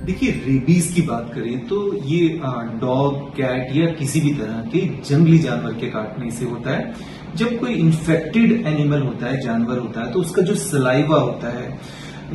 देखिए, रेबीज की बात करें तो ये डॉग, कैट या किसी भी तरह के जंगली जानवर के काटने से होता है। जब कोई इन्फेक्टेड एनिमल होता है, जानवर होता है, तो उसका जो सलाइवा होता है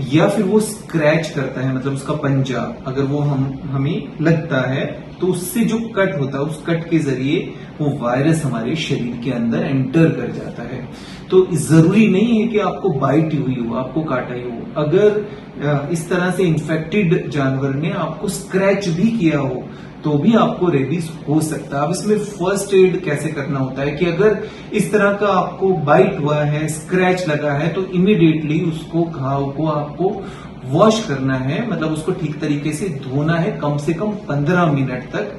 या फिर वो स्क्रैच करता है, मतलब उसका पंजा अगर वो हमें लगता है तो उससे जो कट होता है, उस कट के जरिए वो वायरस हमारे शरीर के अंदर एंटर कर जाता है। तो जरूरी नहीं है कि आपको बाइट हुई हो, आपको काटा ही हो। अगर इस तरह से इन्फेक्टेड जानवर ने आपको स्क्रैच भी किया हो तो भी आपको रेबीज हो सकता है। अब इसमें फर्स्ट एड कैसे करना होता है कि अगर इस तरह का आपको बाइट हुआ है, स्क्रैच लगा है, तो इमीडिएटली उसको घाव को आपको वॉश करना है, मतलब उसको ठीक तरीके से धोना है, कम से कम 15 मिनट तक।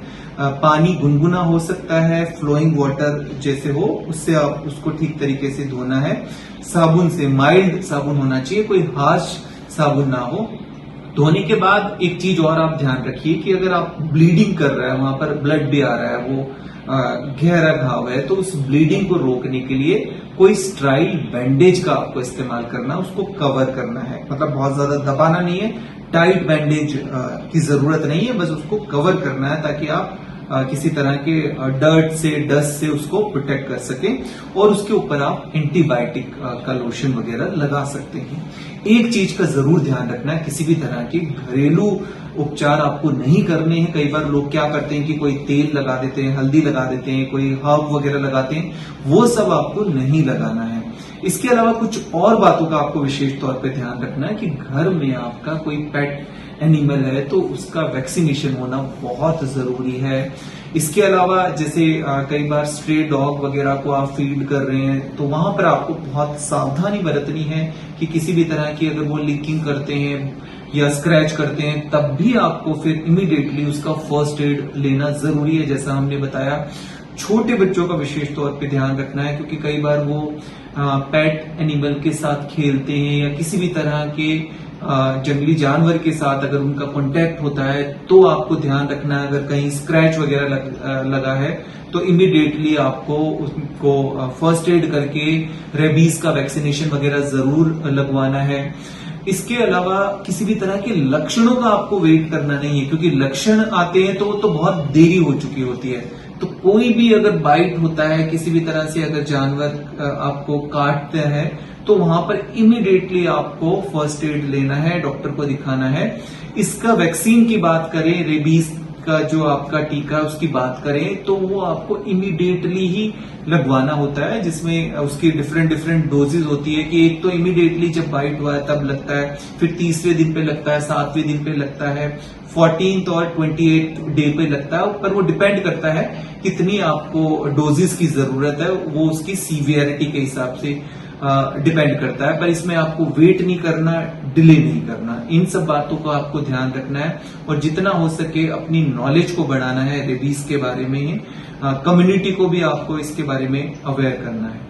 पानी गुनगुना हो सकता है, फ्लोइंग वाटर जैसे हो, उससे आप उसको ठीक तरीके से धोना है। साबुन से, माइल्ड साबुन होना चाहिए, कोई हार्श साबुन ना हो। धोने के बाद एक चीज और आप ध्यान रखिए कि अगर आप ब्लीडिंग कर रहा है, वहां पर ब्लड भी आ रहा है, वो गहरा घाव है, तो उस ब्लीडिंग को रोकने के लिए कोई स्ट्राइल बैंडेज का आपको इस्तेमाल करना, उसको कवर करना है। मतलब बहुत ज्यादा दबाना नहीं है, टाइट बैंडेज की जरूरत नहीं है, बस उसको कवर करना है ताकि आप किसी तरह के डर्ट से, डस्ट से उसको प्रोटेक्ट कर सकें। और उसके ऊपर आप एंटीबायोटिक का लोशन वगैरह लगा सकते हैं। एक चीज का जरूर ध्यान रखना है, किसी भी तरह के घरेलू उपचार आपको नहीं करने हैं। कई बार लोग क्या करते हैं कि कोई तेल लगा देते हैं, हल्दी लगा देते हैं, कोई हर्ब वगैरह लगाते हैं, वो सब आपको नहीं लगाना है। इसके अलावा कुछ और बातों का आपको विशेष तौर पे ध्यान रखना है कि घर में आपका कोई पेट एनिमल है तो उसका वैक्सीनेशन होना बहुत जरूरी है। इसके अलावा जैसे कई बार स्ट्रे डॉग वगैरह को आप फीड कर रहे हैं तो वहां पर आपको बहुत सावधानी बरतनी है कि किसी भी तरह की अगर वो लीकिंग करते हैं या स्क्रैच करते हैं तब भी आपको फिर इमीडिएटली उसका फर्स्ट एड लेना जरूरी है। जैसा हमने बताया, छोटे बच्चों का विशेष तौर पे ध्यान रखना है क्योंकि कई बार वो पेट एनिमल के साथ खेलते हैं या किसी भी तरह के जंगली जानवर के साथ अगर उनका कांटेक्ट होता है तो आपको ध्यान रखना है। अगर कहीं स्क्रैच वगैरह लगा है तो इमीडिएटली आपको उसको फर्स्ट एड करके रेबीज का वैक्सीनेशन वगैरह जरूर लगवाना है। इसके अलावा किसी भी तरह के लक्षणों का आपको वेट करना नहीं है क्योंकि लक्षण आते हैं तो बहुत देरी हो चुकी होती है। तो कोई भी अगर बाइट होता है, किसी भी तरह से अगर जानवर आपको काटते हैं तो वहां पर इमीडिएटली आपको फर्स्ट एड लेना है, डॉक्टर को दिखाना है। इसका वैक्सीन की बात करें, रेबीज का जो आपका टीका उसकी बात करें तो वो आपको इमीडिएटली ही लगवाना होता है, जिसमें उसकी डिफरेंट डोजेज होती है कि एक तो इमीडिएटली जब बाइट हुआ है तब लगता है, फिर तीसरे दिन पे लगता है, 7वें दिन पे लगता है, 14th और 28th डे पे लगता है। पर वो डिपेंड करता है कितनी आपको डोजेस की जरूरत है, वो उसकी सीवियरिटी के हिसाब से डिपेंड करता है। पर इसमें आपको वेट नहीं करना, डिले नहीं करना, इन सब बातों को आपको ध्यान रखना है और जितना हो सके अपनी नॉलेज को बढ़ाना है रेबीज के बारे में। कम्युनिटी को भी आपको इसके बारे में अवेयर करना है।